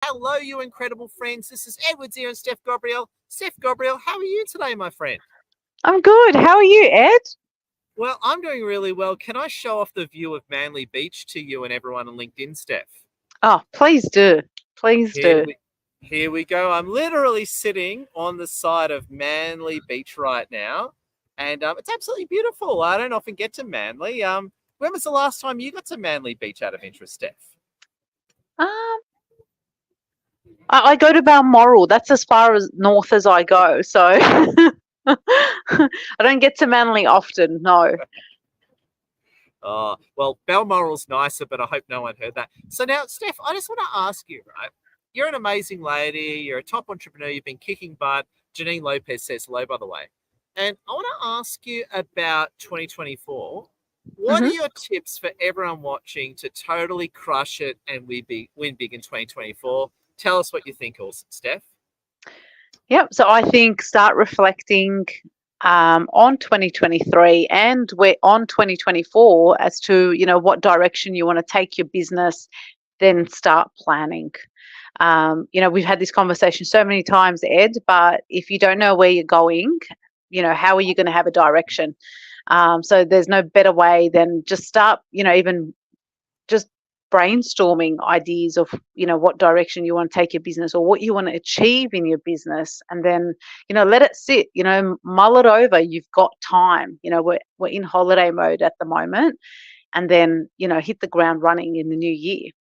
Hello, you incredible friends. This is Edwards here and Steph Gobraiel. Steph Gobraiel, how are you today, my friend? I'm good. How are you, Ed? Well, I'm doing really well. Can I show off the view of Manly Beach to you and everyone on LinkedIn, Steph? Oh, please do. Please Here do. we, here we go. I'm literally sitting on the side of Manly Beach right now, and it's absolutely beautiful. I don't often get to Manly. When was the last time you got to Manly Beach out of interest, Steph? Um, I go to Balmoral. That's as far as north as I go. So I don't get to Manly often. No. Oh, well, Balmoral's nicer, but I hope no one heard that. So now, Steph, I just want to ask you, right? You're an amazing lady. You're a top entrepreneur. You've been kicking butt. Janine Lopez says hello, by the way. And I want to ask you about 2024. What are hmm your tips for everyone watching to totally crush it and win big in 2024? Tell us what you think, also, Steph. Yep. So I think start reflecting on 2023, and we're on 2024 as to what direction you want to take your business. Then start planning. We've had this conversation so many times, Ed, but if you don't know where you're going, how are you going to have a direction? So there's no better way than just start, even just brainstorming ideas of, what direction you want to take your business or what you want to achieve in your business. And then, let it sit, mull it over. You've got time. We're in holiday mode at the moment. And then, hit the ground running in the new year.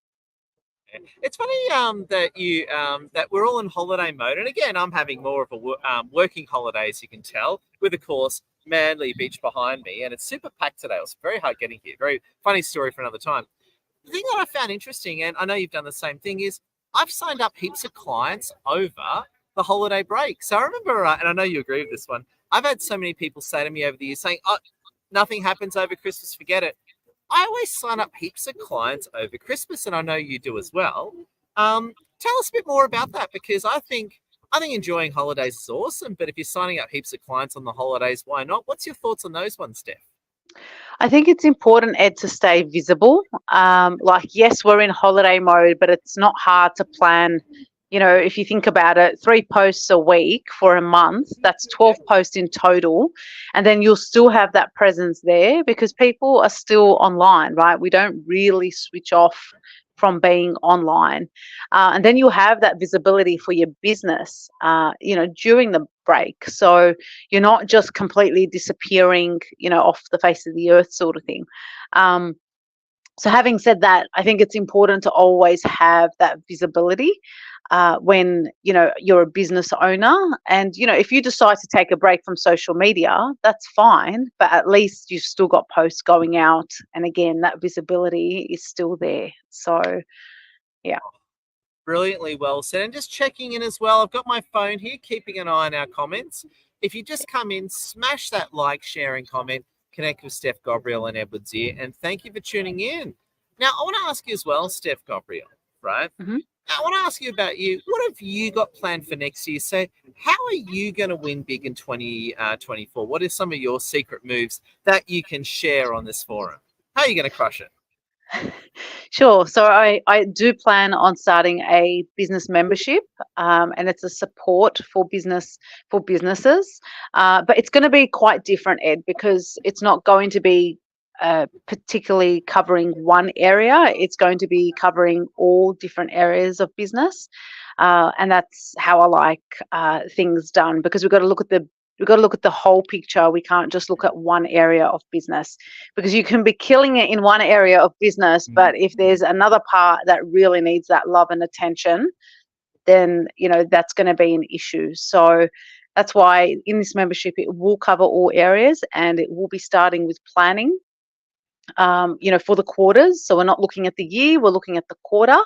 It's funny that we're all in holiday mode, and again, I'm having more of a working holiday, as you can tell, with of course Manly Beach behind me, and it's super packed today. It was very hard getting here. Very funny story for another time. The thing that I found interesting, and I know you've done the same thing, is I've signed up heaps of clients over the holiday break. So I remember, and I know you agree with this one. I've had so many people say to me over the years, saying, "Oh, nothing happens over Christmas, forget it." I always sign up heaps of clients over Christmas, and I know you do as well. Tell us a bit more about that, because I think enjoying holidays is awesome. But if you're signing up heaps of clients on the holidays, why not? What's your thoughts on those ones, Steph? I think it's important, Ed, to stay visible. Yes, we're in holiday mode, but it's not hard to plan. If you think about it, 3 posts a week for a month, that's 12 posts in total. And then you'll still have that presence there because people are still online, right? We don't really switch off from being online. And then you'll have that visibility for your business, during the break. So you're not just completely disappearing, off the face of the earth sort of thing. Um, so having said that, I think it's important to always have that visibility when you're a business owner. And if you decide to take a break from social media, that's fine, but at least you've still got posts going out, and again, that visibility is still there. So yeah. Brilliantly well said. And just checking in as well, I've got my phone here, keeping an eye on our comments. If you just come in, smash that like, share, and comment. Connect with Steph Gobraiel and Edwards here. And thank you for tuning in. Now, I want to ask you as well, Steph Gobraiel, right? hmm I want to ask you about you. What have you got planned for next year? So, how are you going to win big in 2024? What are some of your secret moves that you can share on this forum? How are you going to crush it? Sure. So I do plan on starting a business membership, and it's a support for businesses. But it's going to be quite different, Ed, because it's not going to be particularly covering one area. It's going to be covering all different areas of business, and that's how I like things done, because we've got to look at the whole picture. We can't just look at one area of business, because you can be killing it in one area of business, but if there's another part that really needs that love and attention, then that's going to be an issue. So that's why in this membership it will cover all areas, and it will be starting with planning, for the quarters. So we're not looking at the year, we're looking at the quarter.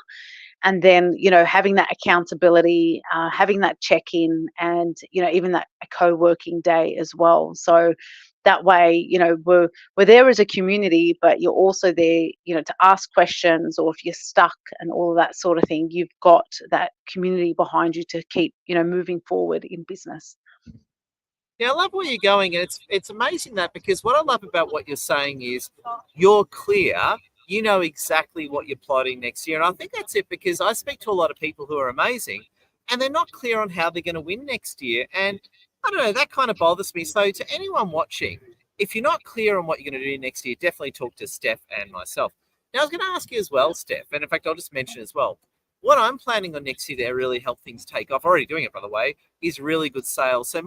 And then having that accountability, having that check-in, and even that co-working day as well. So that way, we're there as a community, but you're also there, to ask questions, or if you're stuck and all of that sort of thing, you've got that community behind you to keep moving forward in business. Yeah, I love where you're going, and it's amazing that, because what I love about what you're saying is you're clear, you know exactly what you're plotting next year. And I think that's it, because I speak to a lot of people who are amazing and they're not clear on how they're going to win next year. And I don't know, that kind of bothers me. So to anyone watching, if you're not clear on what you're going to do next year, definitely talk to Steph and myself. Now, I was going to ask you as well, Steph, and in fact, I'll just mention as well, what I'm planning on next year to really help things take off, already doing it, by the way, is really good sales. So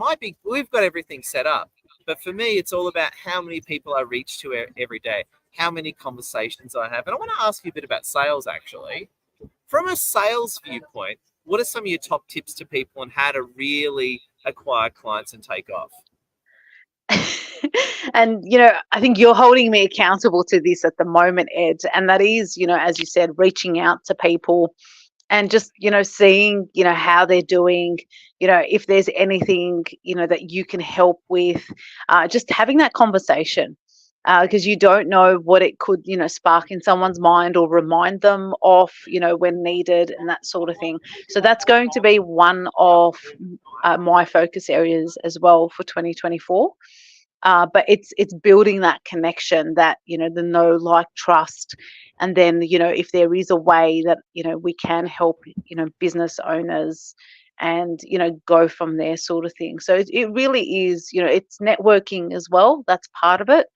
we've got everything set up. But for me, it's all about how many people I reach to every day, how many conversations I have. And I want to ask you a bit about sales, actually. From a sales viewpoint, what are some of your top tips to people on how to really acquire clients and take off? And I think you're holding me accountable to this at the moment, Ed, and that is, as you said, reaching out to people and just seeing how they're doing, if there's anything that you can help with, just having that conversation, because you don't know what it could spark in someone's mind or remind them of when needed, and that sort of thing. So that's going to be one of my focus areas as well for 2024. But it's building that connection, that the know, like, trust, and then if there is a way that we can help business owners, and go from there, sort of thing. So it really is, it's networking as well. That's part of it,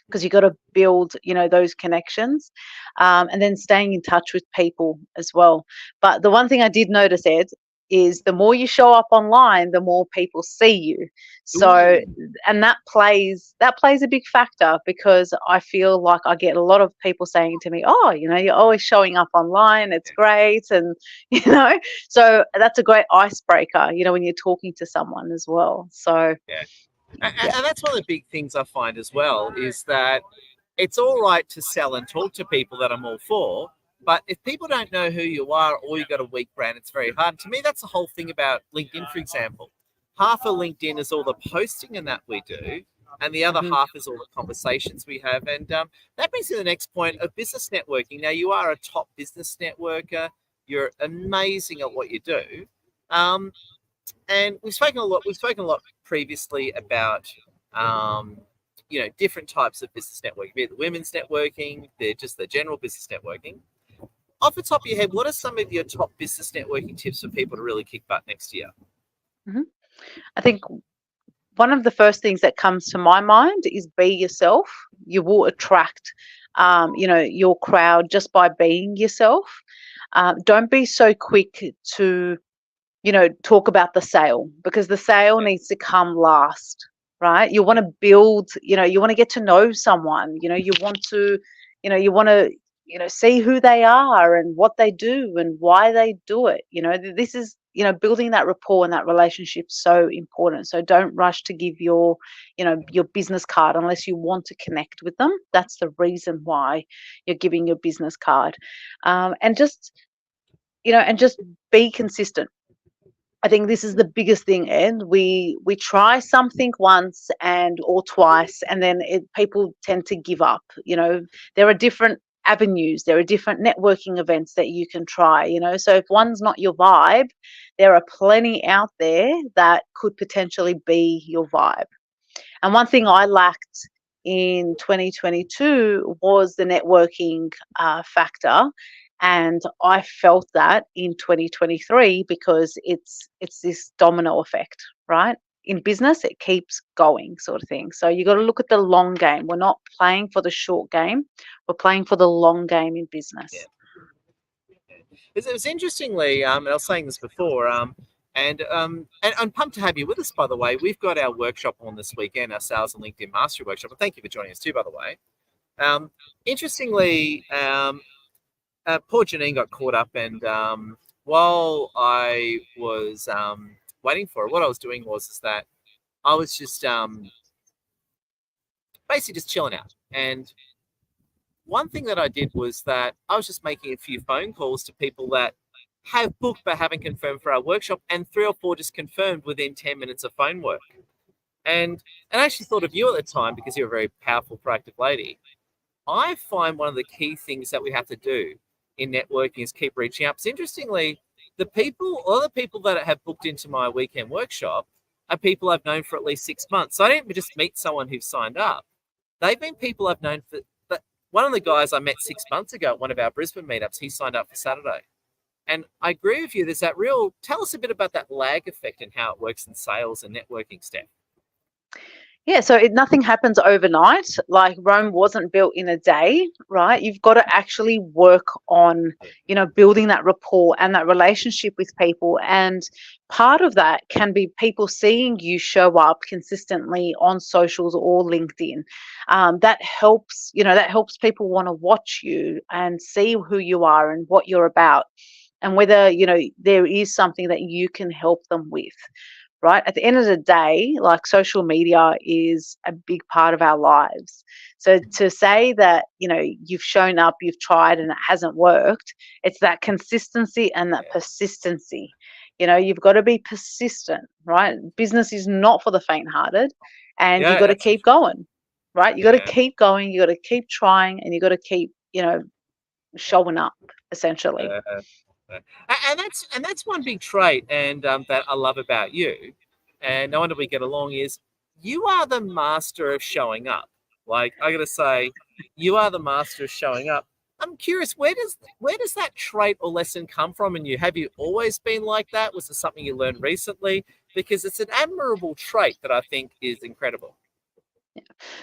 because you got to build those connections, and then staying in touch with people as well. But the one thing I did notice, Ed, is the more you show up online, the more people see you. So, and that plays a big factor, because I feel like I get a lot of people saying to me, oh, you're always showing up online, it's great. And so that's a great icebreaker when you're talking to someone as well. So Yeah. And that's one of the big things I find as well, is that it's all right to sell and talk to people, that I'm all for. But if people don't know who you are, or you've got a weak brand, it's very hard. And to me, that's the whole thing about LinkedIn, for example. Half of LinkedIn is all the posting and that we do, and the other half is all the conversations we have. And that brings me to the next point of business networking. Now, you are a top business networker. You're amazing at what you do. And we've spoken a lot previously about different types of business networking, be it the women's networking, just the general business networking. Off the top of your head, what are some of your top business networking tips for people to really kick butt next year? I think one of the first things that comes to my mind is be yourself. You will attract your crowd just by being yourself. Don't be so quick to talk about the sale, because the sale needs to come last, right? You want to build, you want to get to know someone, you want to, see who they are and what they do and why they do it. This is, building that rapport and that relationship so important. So don't rush to give your business card unless you want to connect with them. That's the reason why you're giving your business card. And just be consistent. I think this is the biggest thing, and we try something once or twice, and then people tend to give up. There are different avenues, there are different networking events that you can try. So if one's not your vibe, there are plenty out there that could potentially be your vibe. And one thing I lacked in 2022 was the networking factor. And I felt that in 2023, because it's this domino effect, right? In business, it keeps going, sort of thing. So you got to look at the long game. We're not playing for the short game. We're playing for the long game in business. Yeah. It was interestingly, and I was saying this before, and I'm pumped to have you with us, by the way. We've got our workshop on this weekend, our Sales and LinkedIn Mastery Workshop. And thank you for joining us too, by the way. Interestingly, poor Janine got caught up, and while I was waiting for her, what I was doing is that I was just basically just chilling out. And one thing that I did was that I was just making a few phone calls to people that have booked but haven't confirmed for our workshop, and 3 or 4 just confirmed within 10 minutes of phone work. And I actually thought of you at the time, because you're a very powerful, proactive lady. I find one of the key things that we have to do in networking is keep reaching out. So interestingly, all the people that have booked into my weekend workshop are people I've known for at least 6 months. So I didn't just meet someone who signed up. They've been people I've known for, but one of the guys I met 6 months ago at one of our Brisbane meetups, he signed up for Saturday. And I agree with you. There's that real, tell us a bit about that lag effect and how it works in sales and networking, Steph. Yeah, so nothing happens overnight. Like Rome wasn't built in a day, right? You've got to actually work on, building that rapport and that relationship with people. And part of that can be people seeing you show up consistently on socials or LinkedIn. That helps, that helps people want to watch you and see who you are and what you're about, and whether, there is something that you can help them with. Right? At the end of the day, like social media is a big part of our lives. So to say that, you've shown up, you've tried and it hasn't worked, it's that consistency and that persistency. You've got to be persistent, right? Business is not for the faint-hearted, and you've got to keep going, right? You've got to keep going, you've got to keep trying, and you've got to keep, showing up, essentially. And that's one big trait and that I love about you, and no wonder we get along, is you are the master of showing up. Like, I gotta say, you are the master of showing up. I'm curious, where does that trait or lesson come from in you? Have you always been like that? Was it something you learned recently? Because it's an admirable trait that I think is incredible.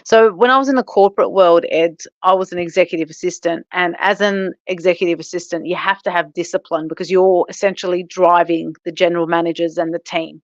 So when I was in the corporate world, Ed, I was an executive assistant. And as an executive assistant, you have to have discipline because you're essentially driving the general managers and the team.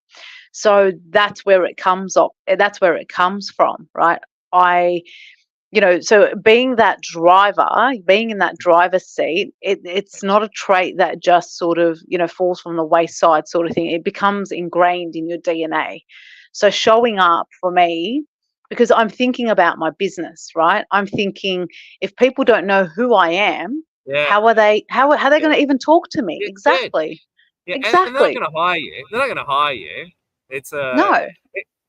So that's where it comes up. That's where it comes from, right? So being that driver, being in that driver's seat, it's not a trait that just sort of, falls from the wayside sort of thing. It becomes ingrained in your DNA. So showing up for me, because I'm thinking about my business, right? I'm thinking, if people don't know who I am, how are they going to even talk to me? Exactly. Yeah, exactly. And they're not going to hire you. They're not going to hire you. It's no.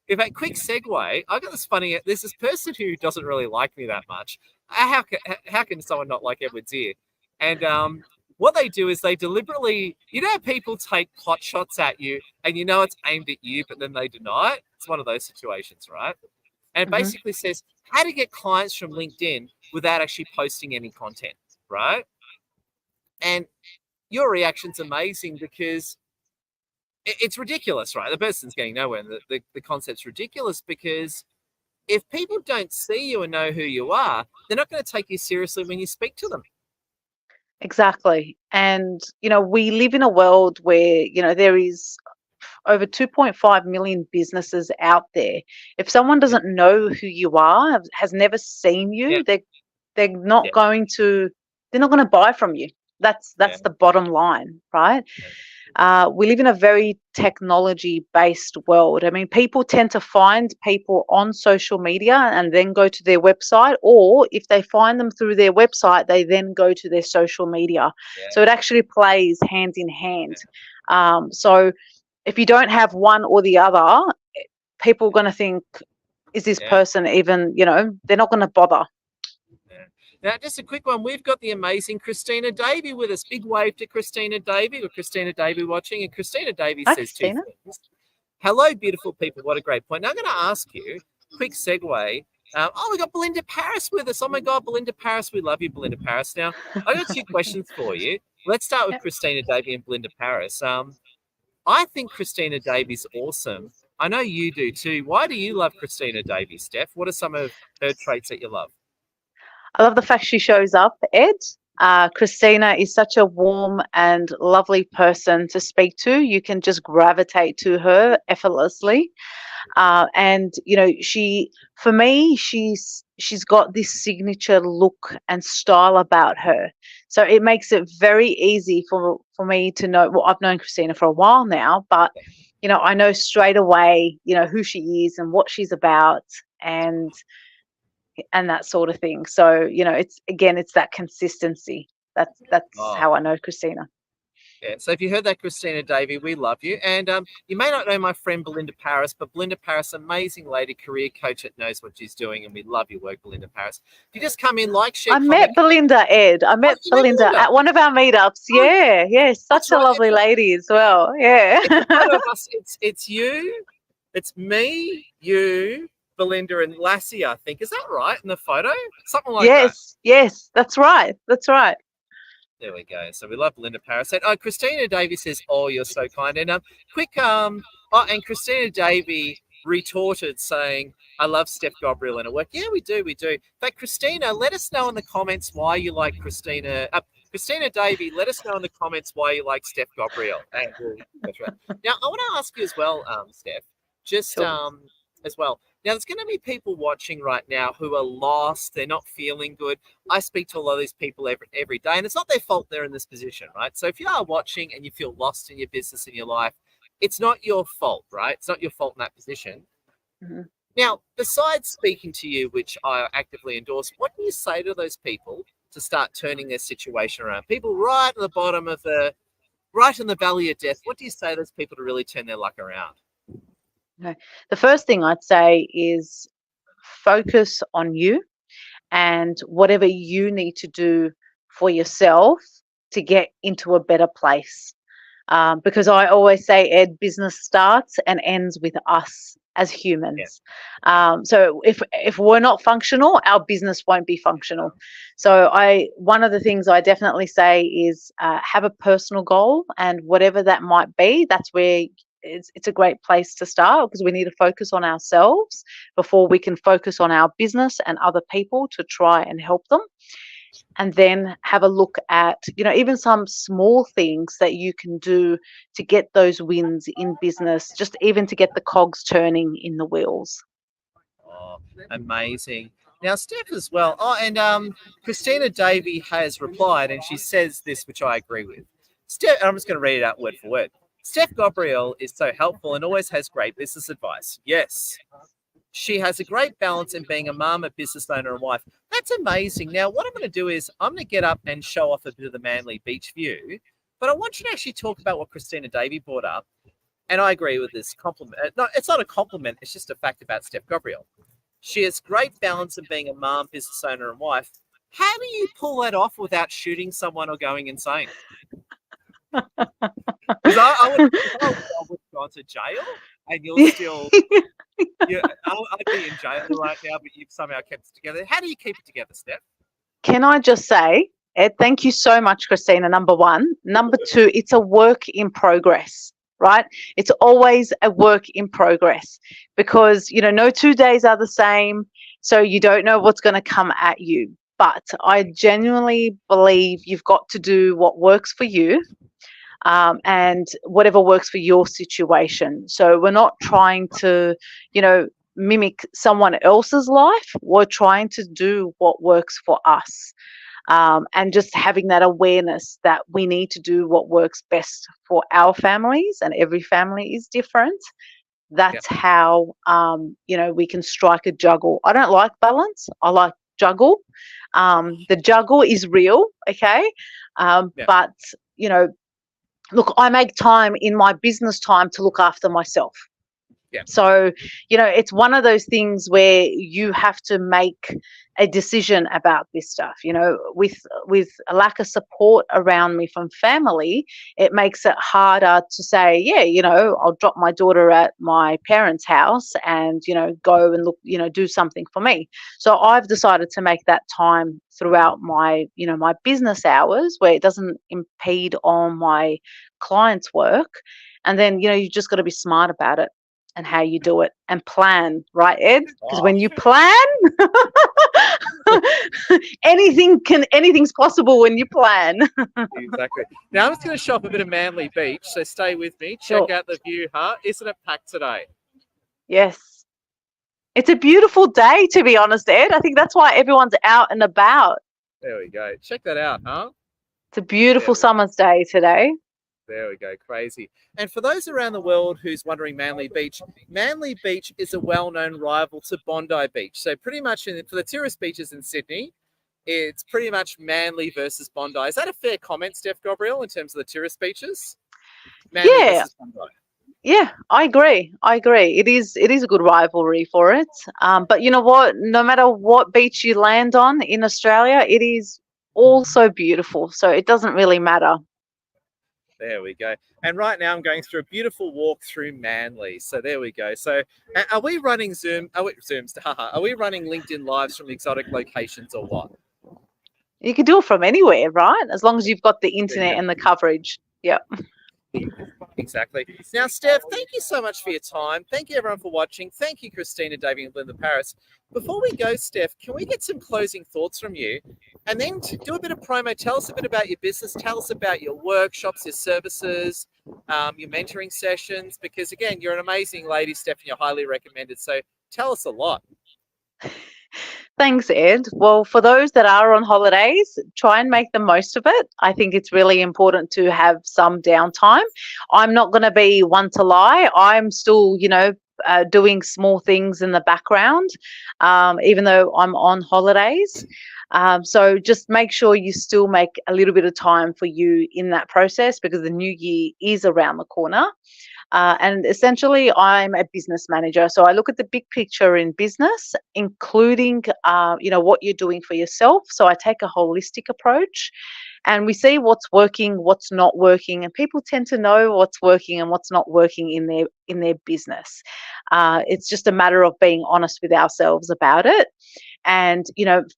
In fact, quick segue. I got this funny. There's this person who doesn't really like me that much. How can someone not like Edward Zir? And what they do is they deliberately, how people take pot shots at you, and it's aimed at you, but then they deny it. It's one of those situations, right? And it basically says how to get clients from LinkedIn without actually posting any content, right? And your reaction's amazing because it's ridiculous, right? The person's getting nowhere, and the concept's ridiculous because if people don't see you and know who you are, they're not going to take you seriously when you speak to them. Exactly. And, we live in a world where, there is over 2.5 million businesses out there. If someone doesn't know who you are, has never seen you, they're not going to buy from you. That's the bottom line, right? We live in a very technology-based world. I mean, people tend to find people on social media and then go to their website, or if they find them through their website, they then go to their social media. So it actually plays hand in hand. So if you don't have one or the other, people are going to think, is this person even, they're not going to bother. Now, just a quick one. We've got the amazing Christina Davey with us. Big wave to Christina Davey, or Christina Davey watching. And Christina Davey says Christina. 2 things. Hello, beautiful people. What a great point. Now, I'm going to ask you, quick segue. We got Belinda Paris with us. Oh, my God, Belinda Paris. We love you, Belinda Paris. Now, I got 2 questions for you. Let's start with Christina Davey and Belinda Paris. I think Christina Davey's awesome. I know you do too. Why do you love Christina Davey, Steph? What are some of her traits that you love? I love the fact she shows up, Ed. Christina is such a warm and lovely person to speak to. You can just gravitate to her effortlessly. And for me, she's got this signature look and style about her. So it makes it very easy for me to know. Well, I've known Christina for a while now, but I know straight away, who she is and what she's about, and that sort of thing. So, it's that consistency. That's how I know Christina. Yeah, so if you heard that, Christina Davey, we love you. And you may not know my friend Belinda Paris, but Belinda Paris, amazing lady, career coach that knows what she's doing, and we love your work, Belinda Paris. If you just come in, share, comment. Met Belinda, Ed. I met Belinda at one of our meetups. Yeah, such a lovely lady as well. Yeah. It's one of us. It's you, it's me, you, Belinda and Lassie, I think. Is that right in the photo? Something like that. Yes, that's right. That's right. There we go. So we love Belinda Paris. And Christina Davy says, "Oh, you're so kind." And and Christina Davy retorted saying, "I love Steph Gobraiel in her work." Yeah, we do. In fact, Christina, let us know in the comments why you like Christina. Christina Davy, let us know in the comments why you like Steph Gobraiel. And that's right. Now, I want to ask you as well, Steph, just Sure. as well. Now, there's going to be people watching right now who are lost. They're not feeling good. I speak to a lot of these people every day, and it's not their fault they're in this position, right? So if you are watching and you feel lost in your business, in your life, it's not your fault, right? It's not your fault in that position. Mm-hmm. Now, besides speaking to you, which I actively endorse, what do you say to those people to start turning their situation around? People right at the bottom of right in the valley of death. What do you say to those people to really turn their luck around? Okay. The first thing I'd say is focus on you and whatever you need to do for yourself to get into a better place. Because I always say, Ed, business starts and ends with us as Yeah. humans. So if we're not functional, our business won't be functional. So one of the things I definitely say is have a personal goal, and whatever that might be, that's where it's a great place to start, because we need to focus on ourselves before we can focus on our business and other people to try and help them. And then have a look at, even some small things that you can do to get those wins in business, just even to get the cogs turning in the wheels. Oh, amazing. Now, Steph as well. Oh, and Christina Davy has replied, and she says this, which I agree with. Steph, I'm just going to read it out word for word. Steph Gobraiel is so helpful and always has great business advice. Yes. She has a great balance in being a mum, a business owner, and wife. That's amazing. Now, what I'm going to do is I'm going to get up and show off a bit of the Manly Beach view, but I want you to actually talk about what Christina Davy brought up. And I agree with this compliment. No, it's not a compliment. It's just a fact about Steph Gobraiel. She has great balance in being a mom, business owner, and wife. How do you pull that off without shooting someone or going insane? Because I would have gone to jail, and you're still, I'd be in jail right now, but you've somehow kept it together. How do you keep it together, Steph? Can I just say, Ed, thank you so much, Christina, number one. Number two, it's a work in progress, right? It's always a work in progress, because, no 2 days are the same. So you don't know what's going to come at you. But I genuinely believe you've got to do what works for you, and whatever works for your situation. So we're not trying to, mimic someone else's life. We're trying to do what works for us. And just having that awareness that we need to do what works best for our families, and every family is different. That's how, we can strike a juggle. I don't like balance. I like juggle. The juggle is real, okay? But, look, I make time in my business time to look after myself. Yeah. So, it's one of those things where you have to make a decision about this stuff. With a lack of support around me from family, it makes it harder to say, yeah, I'll drop my daughter at my parents' house and, go and look, do something for me. So I've decided to make that time throughout my, my business hours, where it doesn't impede on my clients' work. And then, you just got to be smart about it and how you do it, and plan, right, Ed? Because when you plan, anything's possible when you plan. Exactly. Now I'm just going to show up a bit of Manly Beach, so stay with me. Sure. Check out the view, huh? Isn't it packed today? Yes. It's a beautiful day, to be honest, Ed. I think that's why everyone's out and about. There we go. Check that out, huh? It's a beautiful summer's day today. There we go. Crazy. And for those around the world who's wondering Manly Beach is a well-known rival to Bondi Beach. So pretty much for the tourist beaches in Sydney, it's pretty much Manly versus Bondi. Is that a fair comment, Steph Gobraiel, in terms of the tourist beaches? Manly versus Bondi. Yeah, I agree. It is a good rivalry for it. But you know what? No matter what beach you land on in Australia, it is also beautiful. So it doesn't really matter. There we go. And right now I'm going through a beautiful walk through Manly. So there we go. So are we running Zoom? Zooms? Haha. Are we running LinkedIn lives from exotic locations or what? You can do it from anywhere, right? As long as you've got the internet Yeah. and the coverage. Yeah. Exactly. Now, Steph, thank you so much for your time. Thank you, everyone, for watching. Thank you, Christina, Davey, and Belinda Paris. Before we go, Steph, can we get some closing thoughts from you? And then do a bit of promo. Tell us a bit about your business. Tell us about your workshops, your services, your mentoring sessions. Because, again, you're an amazing lady, Steph, and you're highly recommended. So tell us a lot. Thanks, Ed. Well, for those that are on holidays, try and make the most of it. I think it's really important to have some downtime. I'm not going to be one to lie. I'm still, doing small things in the background, even though I'm on holidays. So just make sure you still make a little bit of time for you in that process, because the new year is around the corner. And essentially, I'm a business manager. So I look at the big picture in business, including, what you're doing for yourself. So I take a holistic approach, and we see what's working, what's not working, and people tend to know what's working and what's not working in their business. It's just a matter of being honest with ourselves about it, and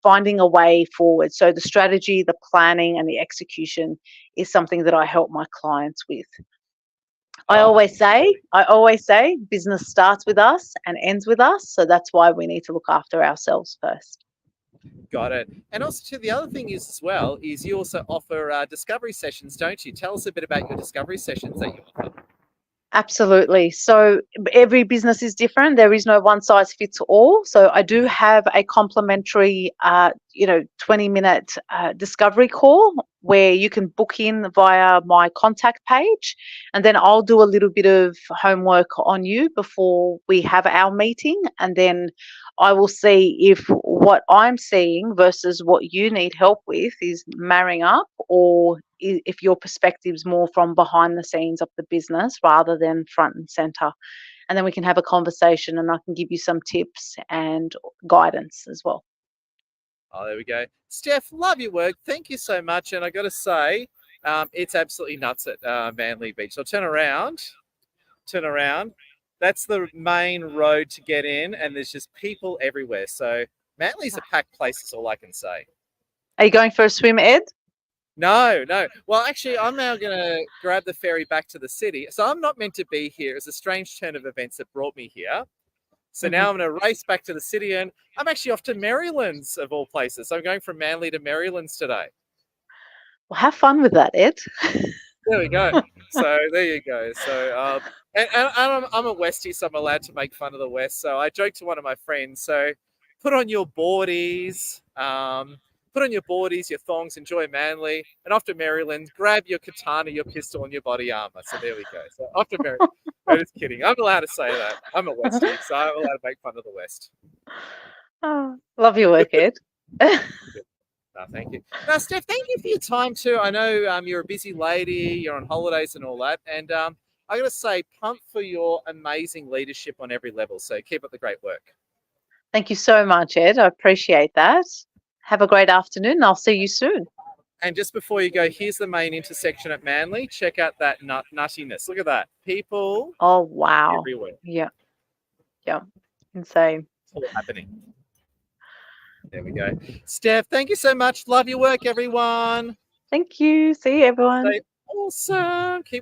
finding a way forward. So the strategy, the planning, and the execution is something that I help my clients with. I always say business starts with us and ends with us. So that's why we need to look after ourselves first. Got it. And also, the other thing is as well, is you also offer discovery sessions, don't you? Tell us a bit about your discovery sessions that you offer. Absolutely. So every business is different. There is no one size fits all. So I do have a complimentary, 20-minute discovery call where you can book in via my contact page, and then I'll do a little bit of homework on you before we have our meeting, and then I will see if what I'm seeing versus what you need help with is marrying up, or if your perspective's more from behind the scenes of the business rather than front and center. And then we can have a conversation, and I can give you some tips and guidance as well. Oh, there we go. Steph, love your work. Thank you so much. And I got to say, it's absolutely nuts at Manly Beach. So turn around. That's the main road to get in, and there's just people everywhere. So Manly's a packed place, is all I can say. Are you going for a swim, Ed? No. Well, actually, I'm now going to grab the ferry back to the city. So I'm not meant to be here. It's a strange turn of events that brought me here. So now I'm going to race back to the city, and I'm actually off to Marylands, of all places. So I'm going from Manly to Marylands today. Well, have fun with that, Ed. There we go. So there you go. So and I'm a Westie, so I'm allowed to make fun of the West. So I joked to one of my friends. So put on your boardies, your thongs, enjoy Manly, and off to Maryland, grab your katana, your pistol, and your body armor. So there we go. So off to Maryland. I'm just kidding. I'm allowed to say that. I'm a Westie, so I'm allowed to make fun of the West. Oh, love your work, Ed. No, thank you. Now, Steph, thank you for your time too. I know you're a busy lady, you're on holidays and all that. And I got to say, pump for your amazing leadership on every level. So keep up the great work. Thank you so much, Ed. I appreciate that. Have a great afternoon. I'll see you soon. And just before you go, here's the main intersection at Manly. Check out that nuttiness. Look at that. People. Oh, wow. Everywhere. Yeah. Insane. It's all happening. There we go. Steph, thank you so much. Love your work, everyone. Thank you. See you, everyone. Stay awesome. Keep